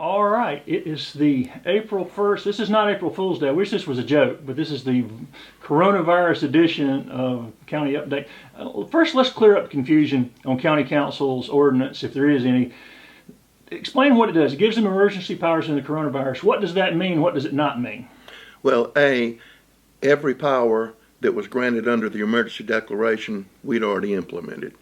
All right, it is the April 1st. This is not April Fool's Day. I wish this was a joke, but this is the coronavirus edition of County Update. First, let's clear up confusion on County Council's ordinance, if there is any. Explain what it does. It gives them emergency powers in the coronavirus. What does that mean? What does it not mean? Well, every power that was granted under the emergency declaration, we'd already implemented,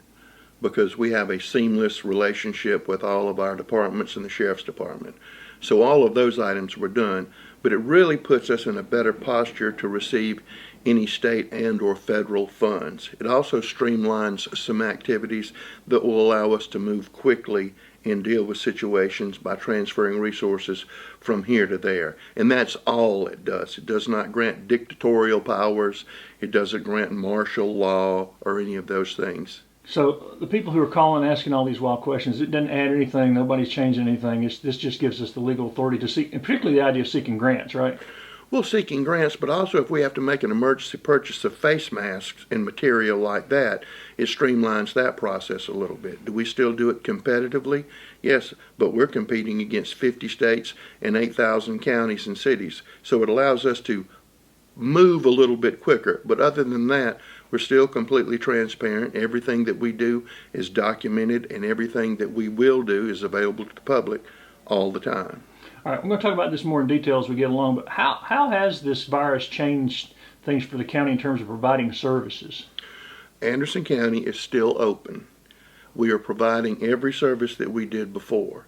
because we have a seamless relationship with all of our departments and the Sheriff's Department. So all of those items were done, but it really puts us in a better posture to receive any state and or federal funds. It also streamlines some activities that will allow us to move quickly and deal with situations by transferring resources from here to there. And that's all it does. It does not grant dictatorial powers. It doesn't grant martial law or any of those things. So the people who are calling asking all these wild questions, it doesn't add anything. Nobody's changing anything. This just gives us the legal authority to seek, and particularly the idea of seeking grants, right? Well, seeking grants, but also if we have to make an emergency purchase of face masks and material like that, it streamlines that process a little bit. Do we still do it competitively? Yes, but we're competing against 50 states and 8,000 counties and cities. So it allows us to move a little bit quicker. But other than that, we're still completely transparent. Everything that we do is documented, and everything that we will do is available to the public all the time. All right, we're going to talk about this more in detail as we get along, but how has this virus changed things for the county in terms of providing services? Anderson County is still open. We are providing every service that we did before.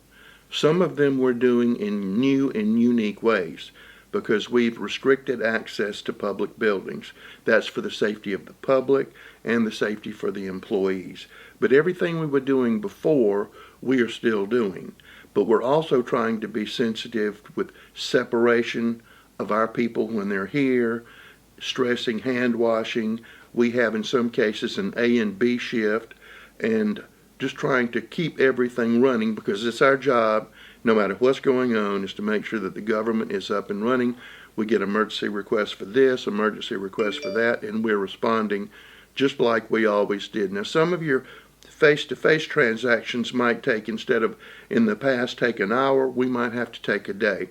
Some of them we're doing in new and unique ways, because we've restricted access to public buildings. That's for the safety of the public and the safety for the employees. But everything we were doing before, we are still doing. But we're also trying to be sensitive with separation of our people when they're here, stressing hand washing. We have in some cases an A and B shift, and just trying to keep everything running, because it's our job, no matter what's going on, is to make sure that the government is up and running. We get emergency requests for this, emergency requests for that, and we're responding just like we always did. Now, some of your face-to-face transactions might take, instead of in the past take an hour, we might have to take a day.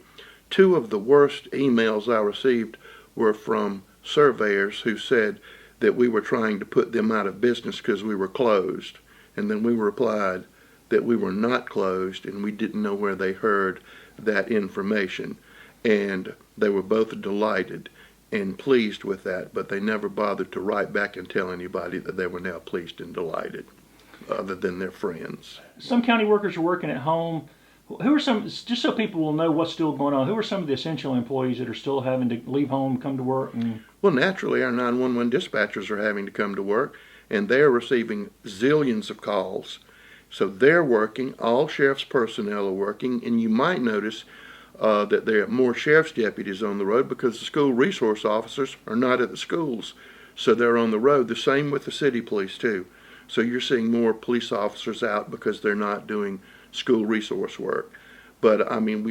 Two of the worst emails I received were from surveyors who said that we were trying to put them out of business because we were closed. And then we replied that we were not closed, and we didn't know where they heard that information. And they were both delighted and pleased with that, but they never bothered to write back and tell anybody that they were now pleased and delighted, other than their friends. Some county workers are working at home. Who are some, just so people will know what's still going on, who are some of the essential employees that are still having to leave home, come to work? Well, naturally, our 911 dispatchers are having to come to work, and they're receiving zillions of calls. So they're working, all sheriff's personnel are working, and you might notice that there are more sheriff's deputies on the road because the school resource officers are not at the schools. So they're on the road. The same with the city police too. So you're seeing more police officers out because they're not doing school resource work. But I mean,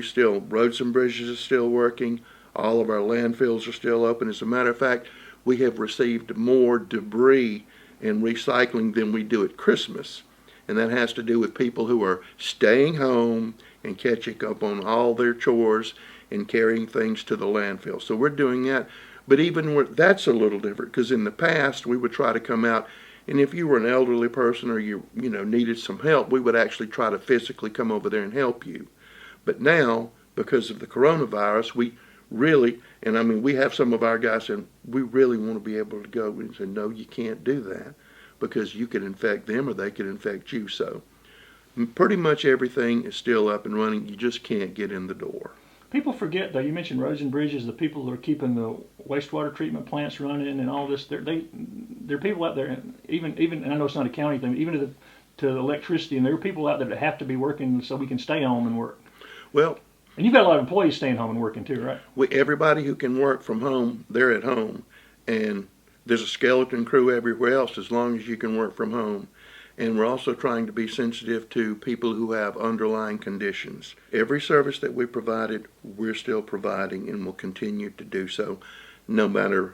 roads and bridges are still working. All of our landfills are still open. As a matter of fact, we have received more debris and recycling than we do at Christmas. And that has to do with people who are staying home and catching up on all their chores and carrying things to the landfill. So we're doing that. But even that's a little different, because in the past we would try to come out, and if you were an elderly person or you needed some help, we would actually try to physically come over there and help you. But now, because of the coronavirus, we really, and I mean, we have some of our guys saying, we really want to be able to go, and say, no, you can't do that, because you could infect them or they could infect you. So pretty much everything is still up and running. You just can't get in the door. People forget, though, you mentioned roads and bridges, the people that are keeping the wastewater treatment plants running and all this. There are people out there, even, and I know it's not a county thing, even to electricity, and there are people out there that have to be working so we can stay home and work. Well, and you've got a lot of employees staying home and working too, right? Everybody who can work from home, they're at home. And there's a skeleton crew everywhere else as long as you can work from home. And we're also trying to be sensitive to people who have underlying conditions. Every service that we provided, we're still providing, and will continue to do so, no matter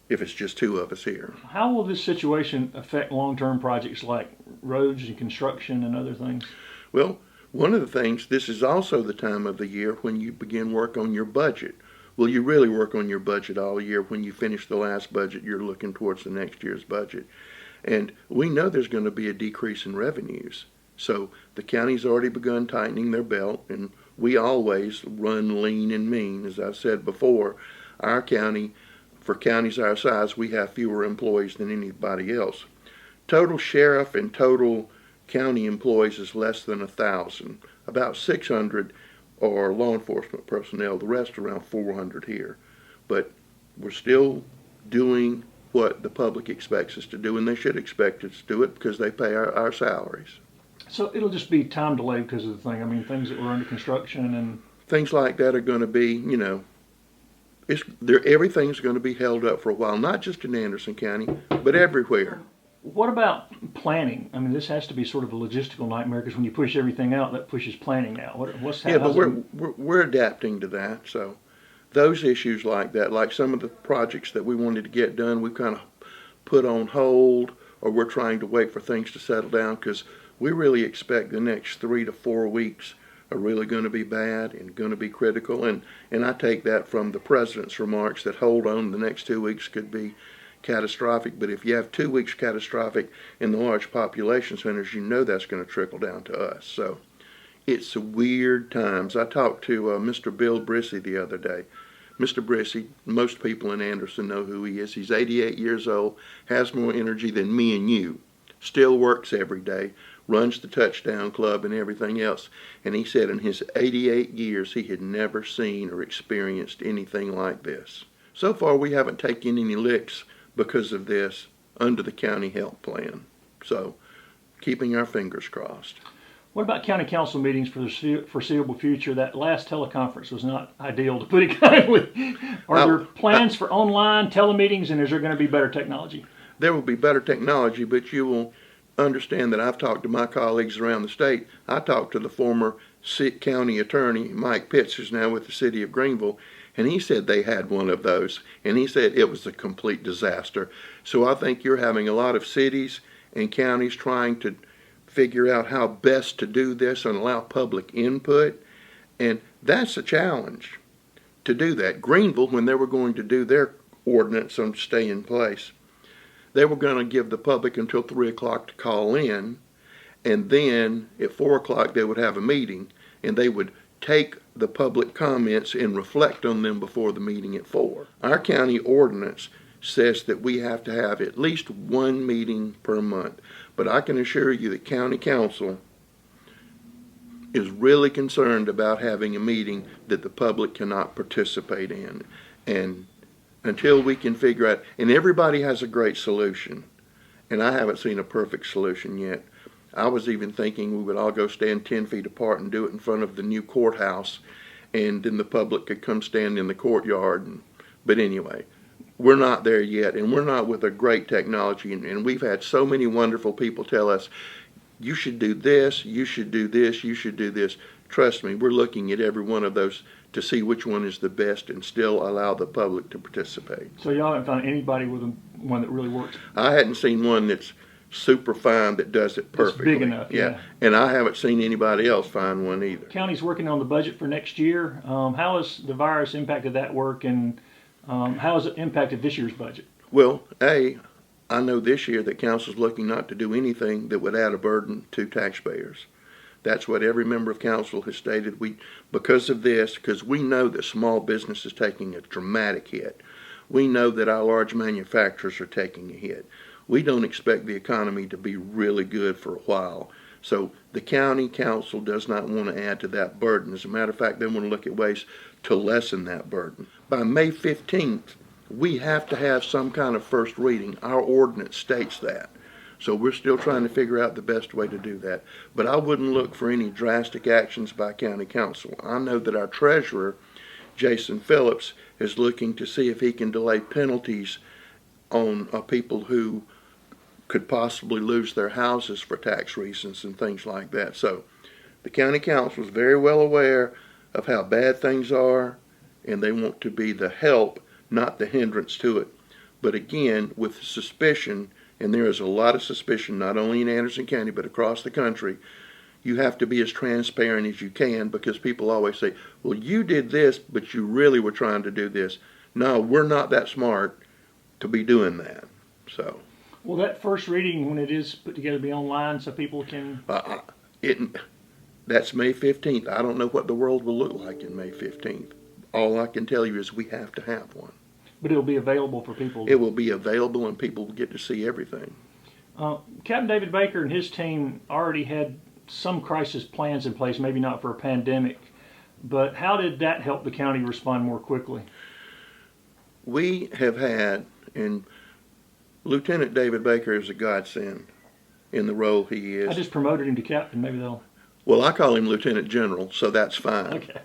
if it's just two of us here. How will this situation affect long-term projects like roads and construction and other things? Well, One of the things, this is also the time of the year when you begin work on your budget. Well, you really work on your budget all year. When you finish the last budget, you're looking towards the next year's budget. And we know there's going to be a decrease in revenues. So the county's already begun tightening their belt, and we always run lean and mean. As I've said before, our county, for counties our size, we have fewer employees than anybody else. Total sheriff and total county employees is less than 1,000. About 600 are law enforcement personnel, the rest around 400 here. But we're still doing what the public expects us to do, and they should expect us to do it because they pay our salaries. So it'll just be time delay because of the thing. I mean, things that were under construction and Things like that are going to be, everything's going to be held up for a while, not just in Anderson County, but everywhere. what about planning? I mean, this has to be sort of a logistical nightmare because when you push everything out, that pushes planning out. What's Yeah, but how's it- we're adapting to that. So those issues like that, like some of the projects that we wanted to get done, we kind of put on hold, or we're trying to wait for things to settle down because we really expect the next 3 to 4 weeks are really going to be bad and going to be critical. And I take that from the president's remarks that hold on, the next 2 weeks could be catastrophic. But if you have 2 weeks catastrophic in the large population centers, you know that's going to trickle down to us. So it's weird times. I talked to Mr. Bill Brissy the other day. Mr. Brissy, most people in Anderson know who he is. He's 88 years old, has more energy than me and you, still works every day, runs the Touchdown Club and everything else. And he said in his 88 years he had never seen or experienced anything like this. So far we haven't taken any licks because of this under the county health plan. So keeping our fingers crossed. What about county council meetings for the foreseeable future? That last teleconference was not ideal, to put it kindly. Are there plans for online telemeetings, and is there going to be better technology? There will be better technology, but you will understand that I've talked to my colleagues around the state. I talked to the former county attorney, Mike Pitts, who's now with the city of Greenville, and he said they had one of those, and he said it was a complete disaster. So I think you're having a lot of cities and counties trying to figure out how best to do this and allow public input, and that's a challenge to do that. Greenville, when they were going to do their ordinance on stay in place, they were going to give the public until 3 o'clock to call in, and then at 4 o'clock they would have a meeting, and they would take the public comments and reflect on them before the meeting at 4. Our county ordinance says that we have to have at least one meeting per month. But I can assure you that county council is really concerned about having a meeting that the public cannot participate in. And until we can figure out, and everybody has a great solution, and I haven't seen a perfect solution yet. I was even thinking we would all go stand 10 feet apart and do it in front of the new courthouse, and then the public could come stand in the courtyard. But anyway, we're not there yet, and we're not with a great technology, and we've had so many wonderful people tell us, you should do this, you should do this, you should do this. Trust me, we're looking at every one of those to see which one is the best and still allow the public to participate. So y'all haven't found anybody with one that really works? I hadn't seen one that's super fine that does it perfectly. It's big enough, yeah. And I haven't seen anybody else find one either. County's working on the budget for next year. How has the virus impacted that work, and how has it impacted this year's budget? Well, I know this year that council's looking not to do anything that would add a burden to taxpayers. That's what every member of council has stated. Because of this, because we know that small business is taking a dramatic hit. We know that our large manufacturers are taking a hit. We don't expect the economy to be really good for a while. So the county council does not want to add to that burden. As a matter of fact, they want to look at ways to lessen that burden. By May 15th, we have to have some kind of first reading. Our ordinance states that. So we're still trying to figure out the best way to do that. But I wouldn't look for any drastic actions by county council. I know that our treasurer, Jason Phillips, is looking to see if he can delay penalties on people who could possibly lose their houses for tax reasons and things like that. So the county council is very well aware of how bad things are, and they want to be the help, not the hindrance to it. But again, with suspicion, and there is a lot of suspicion not only in Anderson County but across the country, you have to be as transparent as you can, because people always say, well, you did this, but you really were trying to do this. No, we're not that smart to be doing that. So Will that first reading, when it is put together, be online so people can? it that's May 15th. I don't know what the world will look like in May 15th. All I can tell you is we have to have one. But it'll be available for people. It will be available and people will get to see everything. Captain David Baker and his team already had some crisis plans in place, maybe not for a pandemic, but how did that help the county respond more quickly? We have had, and Lieutenant David Baker is a godsend in the role he is. I just promoted him to captain. Maybe they'll. Well, I call him Lieutenant General, so that's fine. Okay.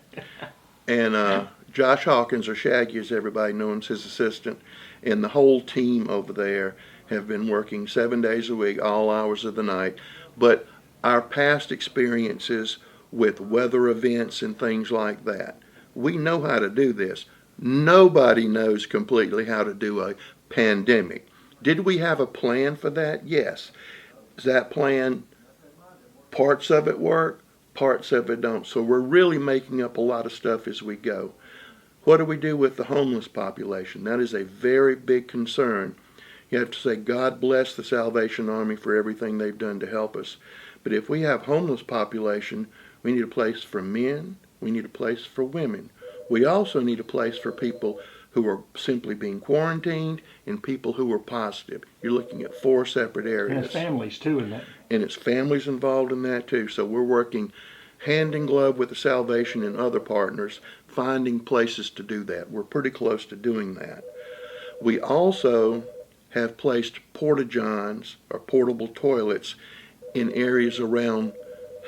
And Josh Hawkins, or Shaggy as everybody knows, his assistant, and the whole team over there have been working 7 days a week, all hours of the night. But our past experiences with weather events and things like that, we know how to do this. Nobody knows completely how to do a pandemic. Did we have a plan for that? Yes. Is that plan, parts of it work, parts of it don't. So we're really making up a lot of stuff as we go. What do we do with the homeless population? That is a very big concern. You have to say, God bless the Salvation Army for everything they've done to help us. But if we have homeless population, we need a place for men, we need a place for women. We also need a place for people who are simply being quarantined and people who are positive. You're looking at 4 separate areas. And families too in that. And it's families involved in that too. So we're working hand in glove with the Salvation and other partners, finding places to do that. We're pretty close to doing that. We also have placed porta-johns, or portable toilets, in areas around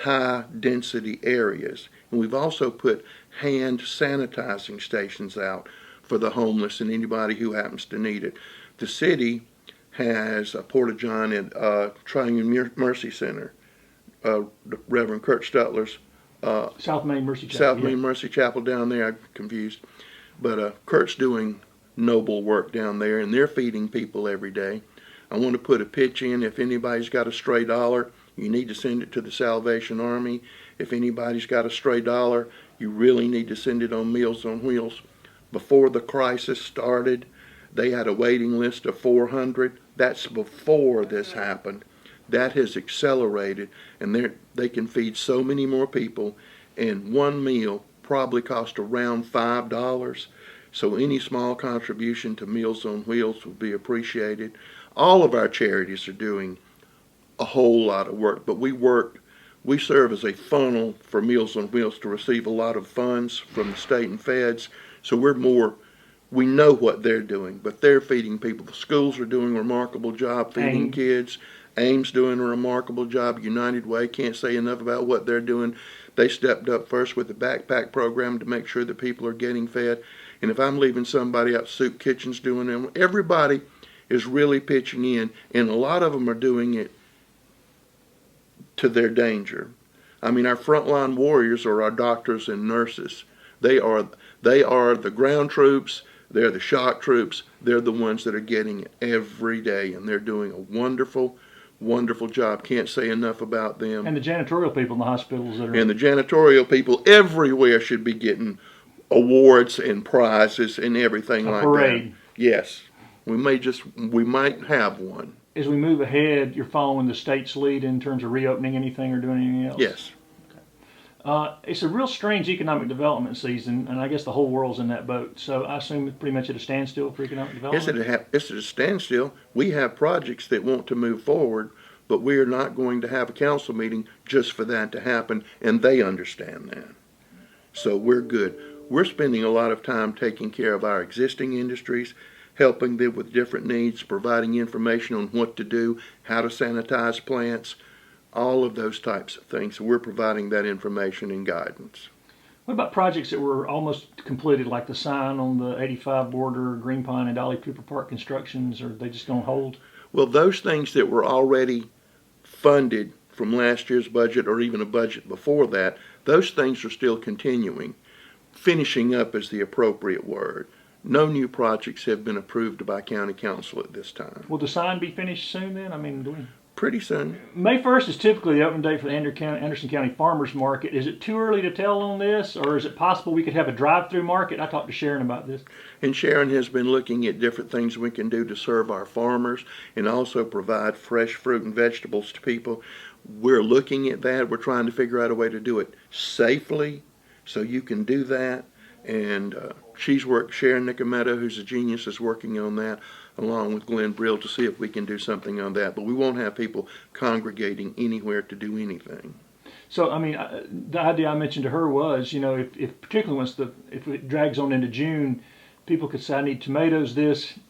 high density areas. And we've also put hand sanitizing stations out for the homeless and anybody who happens to need it. The city has a porta-john at Triune Mercy Center. Reverend Kurt Stutler's South Main Mercy Chapel. South Main Mercy Chapel down there. I'm confused. But Kurt's doing noble work down there, and they're feeding people every day. I want to put a pitch in. If anybody's got a stray dollar, you need to send it to the Salvation Army. If anybody's got a stray dollar, you really need to send it on Meals on Wheels. Before the crisis started, they had a waiting list of 400. That's before this happened. That has accelerated, and they can feed so many more people, and one meal probably cost around $5. So any small contribution to Meals on Wheels would be appreciated. All of our charities are doing a whole lot of work, but we serve as a funnel for Meals on Wheels to receive a lot of funds from the state and feds. So we know what they're doing, but they're feeding people. The schools are doing a remarkable job feeding kids. AIM's doing a remarkable job. United Way, can't say enough about what they're doing. They stepped up first with the backpack program to make sure that people are getting fed. And if I'm leaving somebody out, Soup Kitchen's doing them. Everybody is really pitching in, and a lot of them are doing it to their danger. I mean, our frontline warriors are our doctors and nurses. They are the ground troops. They're the shock troops. They're the ones that are getting it every day, and they're doing a wonderful, wonderful job. Can't say enough about them. And the janitorial people in the hospitals that are. And the janitorial people everywhere should be getting awards and prizes and everything like parade. that. Yes. We might have one. As we move ahead, you're following the state's lead in terms of reopening anything or doing anything else? Yes. It's a real strange economic development season, and I guess the whole world's in that boat. So I assume it's pretty much at a standstill for economic development? Yes, it's at a standstill. We have projects that want to move forward, but we are not going to have a council meeting just for that to happen, and they understand that. So we're good. We're spending a lot of time taking care of our existing industries, helping them with different needs, providing information on what to do, how to sanitize plants, all of those types of things. So we're providing that information and guidance. What about projects that were almost completed, like the sign on the 85 border, Green Pine and Dolly Cooper Park constructions? Are they just going to hold? Well, those things that were already funded from last year's budget or even a budget before that, those things are still continuing. Finishing up is the appropriate word. No new projects have been approved by County Council at this time. Will the sign be finished soon then? I mean, do we? pretty soon. May 1st is typically the open date for the Anderson County Farmers Market. Is it too early to tell on this, or is it possible we could have a drive-through market? I talked to Sharon about this. And Sharon has been looking at different things we can do to serve our farmers and also provide fresh fruit and vegetables to people. We're looking at that. We're trying to figure out a way to do it safely so you can do that. And Sharon Nicometta, who's a genius, is working on that along with Glenn Brill to see if we can do something on that. But we won't have people congregating anywhere to do anything. So, I mean, the idea I mentioned to her was, if particularly if it drags on into June, people could say, I need tomatoes,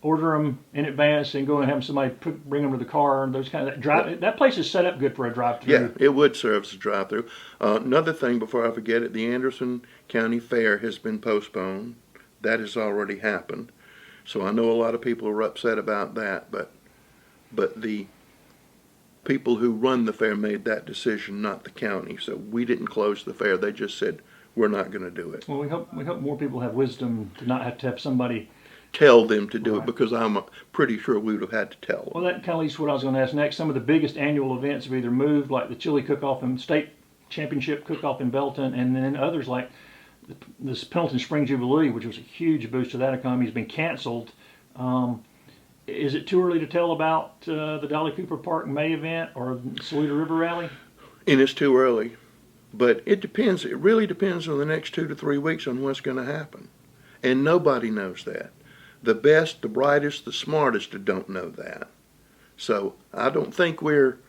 order them in advance, and go and have somebody bring them to the car, and those kind of that place is set up good for a drive-through. Yeah, it would serve as a drive-through. Another thing, before I forget it, the Anderson County Fair has been postponed. That has already happened. So I know a lot of people are upset about that, but the people who run the fair made that decision, not the county. So we didn't close the fair. They just said, we're not going to do it. Well, we hope more people have wisdom to not have to have somebody tell them to do right. it, because I'm pretty sure we would have had to tell them. Well, that kind of leads to what I was going to ask next. Some of the biggest annual events have either moved, like the chili cook-off and state championship cook-off in Belton, and then others like this Pendleton Spring Jubilee, which was a huge boost to that economy, has been canceled. Is it too early to tell about the Dolly Cooper Park May event or Saluda River Rally? And it's too early. But it depends. It really depends on the next 2 to 3 weeks on what's going to happen. And nobody knows that. The best, the brightest, the smartest don't know that. So I don't think we're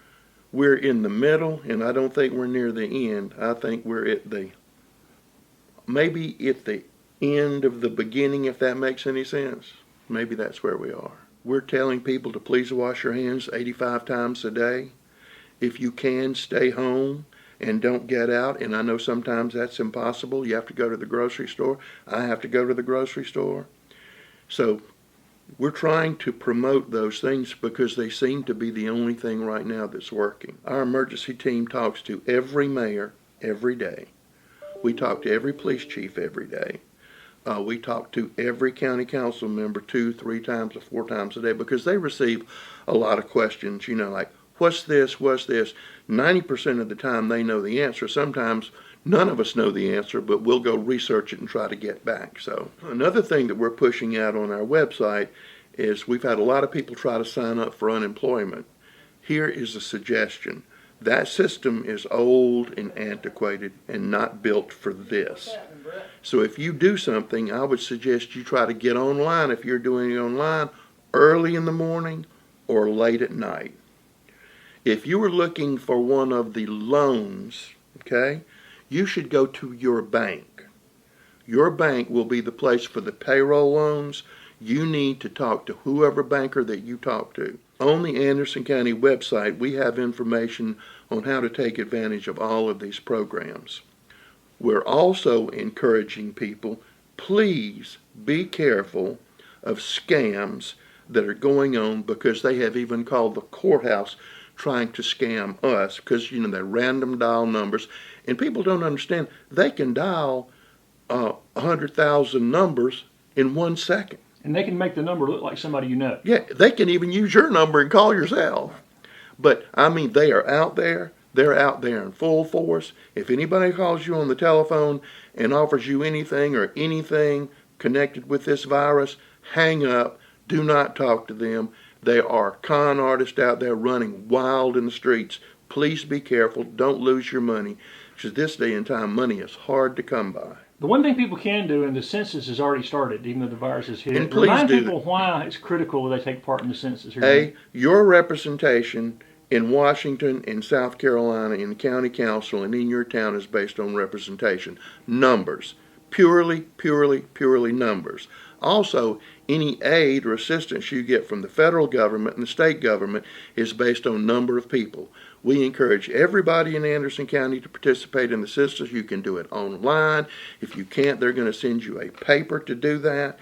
in the middle, and I don't think we're near the end. I think we're maybe at the end of the beginning, if that makes any sense. Maybe that's where we are. We're telling people to please wash your hands 85 times a day. If you can, stay home and don't get out. And I know sometimes that's impossible. You have to go to the grocery store. I have to go to the grocery store. So we're trying to promote those things because they seem to be the only thing right now that's working. Our emergency team talks to every mayor every day. We talk to every police chief every day. We talk to every county council member 2, 3 times or 4 times a day, because they receive a lot of questions, like, what's this, what's this? 90% of the time they know the answer. Sometimes none of us know the answer, but we'll go research it and try to get back. So another thing that we're pushing out on our website is we've had a lot of people try to sign up for unemployment. Here is a suggestion. That system is old and antiquated and not built for this. So if you do something, I would suggest you try to get online, if you're doing it online, early in the morning or late at night. If you were looking for one of the loans, okay, you should go to your bank. Your bank will be the place for the payroll loans. You need to talk to whoever banker that you talk to. On the Anderson County website, we have information on how to take advantage of all of these programs. We're also encouraging people, please be careful of scams that are going on, because they have even called the courthouse trying to scam us, because they're random dial numbers, and people don't understand they can dial 100,000 numbers in 1 second. And they can make the number look like somebody you know. Yeah, they can even use your number and call yourself. But I mean, they are out there. They're out there in full force. If anybody calls you on the telephone and offers you anything connected with this virus, hang up. Do not talk to them. They are con artists out there running wild in the streets. Please be careful. Don't lose your money, because this day and time, money is hard to come by. The one thing people can do, and the census has already started, even though the virus is hit, and please remind do people why it's critical that they take part in the census. Your representation in Washington, in South Carolina, in the county council, and in your town is based on representation. Numbers. Purely numbers. Also, any aid or assistance you get from the federal government and the state government is based on number of people. We encourage everybody in Anderson County to participate in the census. You can do it online. If you can't, they're going to send you a paper to do that.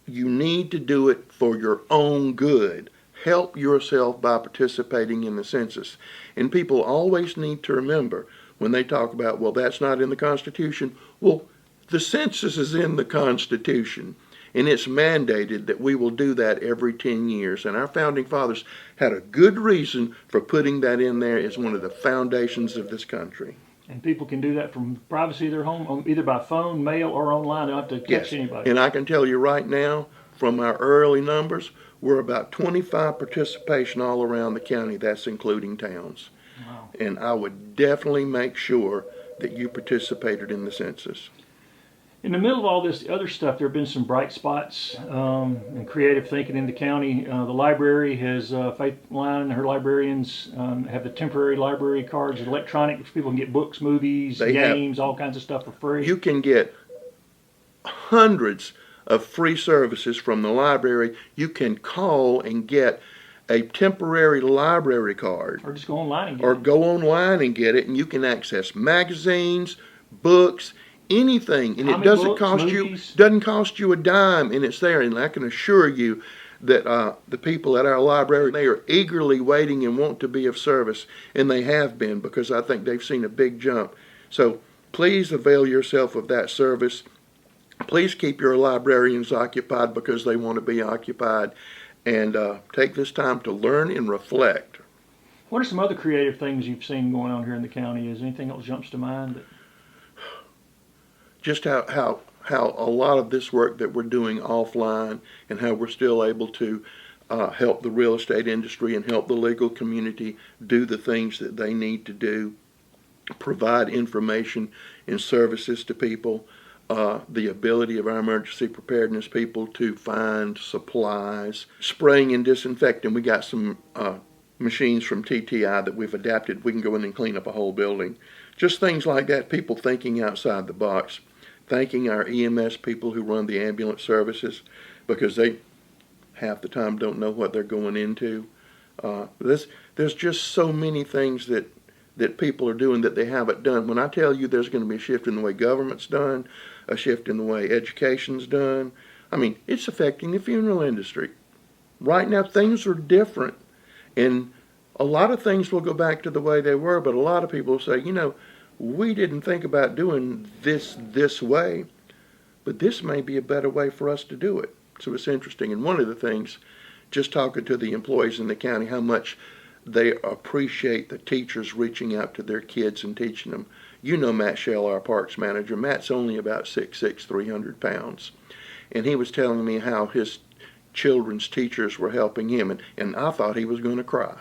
You need to do it for your own good. Help yourself by participating in the census. And people always need to remember, when they talk about, well, that's not in the Constitution, well, the census is in the Constitution. And it's mandated that we will do that every 10 years. And our founding fathers had a good reason for putting that in there as one of the foundations of this country. And people can do that from the privacy of their home, either by phone, mail, or online. They don't have to catch anybody. And I can tell you right now, from our early numbers, we're about 25 participation all around the county. That's including towns. Wow. And I would definitely make sure that you participated in the census. In the middle of all this other stuff, there have been some bright spots and creative thinking in the county. The library has, Faith Line, her librarians have the temporary library cards, electronic, which people can get books, movies, games, all kinds of stuff for free. You can get hundreds of free services from the library. You can call and get a temporary library card. Or just go online and get or it. go online and get it, and you can access magazines, books, anything, and Comic it doesn't books, cost you a dime, and it's there. And I can assure you that the people at our library, they are eagerly waiting and want to be of service, and they have been, because I think they've seen a big jump. So please avail yourself of that service. Please keep your librarians occupied because they want to be occupied, and take this time to learn and reflect. What are some other creative things you've seen going on here in the county? Is anything else jumps to mind? Just how a lot of this work that we're doing offline, and how we're still able to help the real estate industry and help the legal community do the things that they need to do, provide information and services to people, the ability of our emergency preparedness people to find supplies, spraying and disinfecting. We got some machines from TTI that we've adapted. We can go in and clean up a whole building. Just things like that, people thinking outside the box. Thanking our EMS people who run the ambulance services, because they half the time don't know what they're going into. There's just so many things that people are doing that they haven't done. When I tell you there's going to be a shift in the way government's done, a shift in the way education's done, I mean, it's affecting the funeral industry. Right now things are different, and a lot of things will go back to the way they were, but a lot of people say, we didn't think about doing this way, but this may be a better way for us to do it. So it's interesting. And one of the things, just talking to the employees in the county, how much they appreciate the teachers reaching out to their kids and teaching them. Matt Shell, our parks manager. Matt's only about 6'6", 300 pounds. And he was telling me how his children's teachers were helping him. And I thought he was going to cry,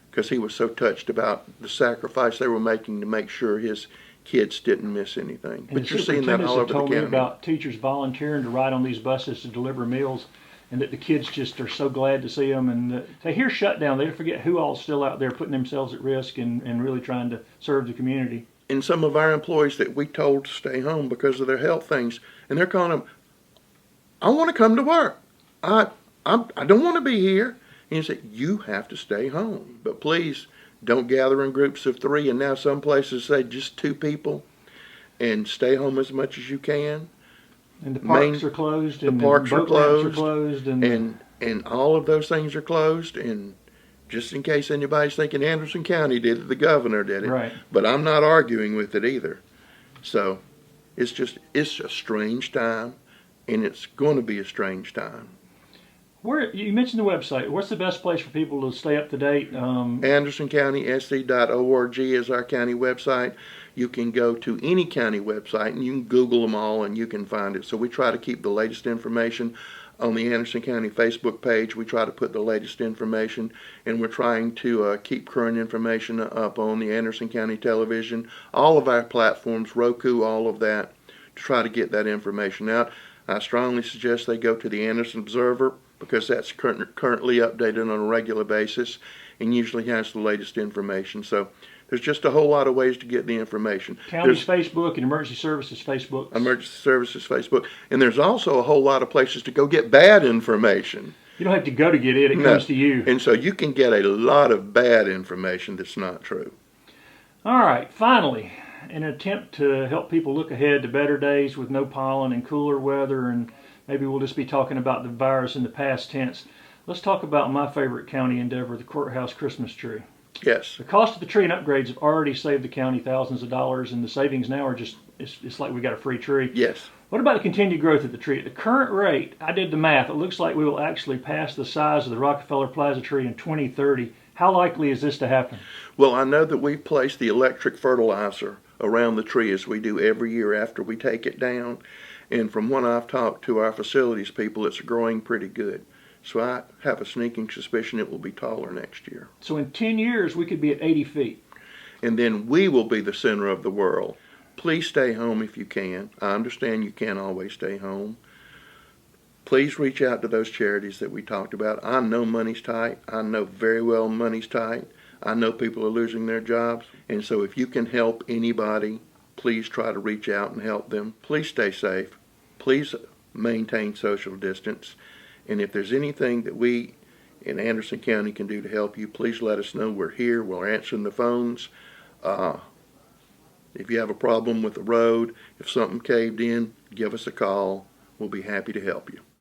because he was so touched about the sacrifice they were making to make sure his kids didn't miss anything. But you're seeing that all over the county. Told me about teachers volunteering to ride on these buses to deliver meals, and that the kids just are so glad to see them. And they hear shutdown, they forget who all's still out there putting themselves at risk and really trying to serve the community. And some of our employees that we told to stay home because of their health things, and they're calling them, I want to come to work. I don't want to be here. And he said, you have to stay home. But please don't gather in groups of 3. And now some places say just 2 people. And stay home as much as you can. And the parks are closed. The parks are closed. And all of those things are closed. And just in case anybody's thinking Anderson County did it, the governor did it. Right. But I'm not arguing with it either. So it's a strange time. And it's going to be a strange time. You mentioned the website. What's the best place for people to stay up to date? AndersonCountySC.org is our county website. You can go to any county website and you can Google them all and you can find it. So we try to keep the latest information on the Anderson County Facebook page. We try to put the latest information, and we're trying to keep current information up on the Anderson County television, all of our platforms, Roku, all of that, to try to get that information out. I strongly suggest they go to the Anderson Observer, because that's currently updated on a regular basis and usually has the latest information. So there's just a whole lot of ways to get the information. County's Facebook and Emergency Services Facebook. Emergency Services Facebook. And there's also a whole lot of places to go get bad information. You don't have to go to get it. It comes to you. And so you can get a lot of bad information that's not true. All right. Finally, in an attempt to help people look ahead to better days with no pollen and cooler weather, and maybe we'll just be talking about the virus in the past tense, let's talk about my favorite county endeavor, the courthouse Christmas tree. Yes. The cost of the tree and upgrades have already saved the county thousands of dollars, and the savings now are just it's like we got a free tree. Yes. What about the continued growth of the tree? At the current rate, I did the math, it looks like we will actually pass the size of the Rockefeller Plaza tree in 2030. How likely is this to happen? Well, I know that we've placed the electric fertilizer around the tree as we do every year after we take it down. And from when I've talked to our facilities people, it's growing pretty good. So I have a sneaking suspicion it will be taller next year. So in 10 years, we could be at 80 feet. And then we will be the center of the world. Please stay home if you can. I understand you can't always stay home. Please reach out to those charities that we talked about. I know money's tight. I know very well money's tight. I know people are losing their jobs. And so if you can help anybody, please try to reach out and help them. Please stay safe. Please maintain social distance. And if there's anything that we in Anderson County can do to help you, please let us know. We're here. We're answering the phones. If you have a problem with the road, if something caved in, give us a call. We'll be happy to help you.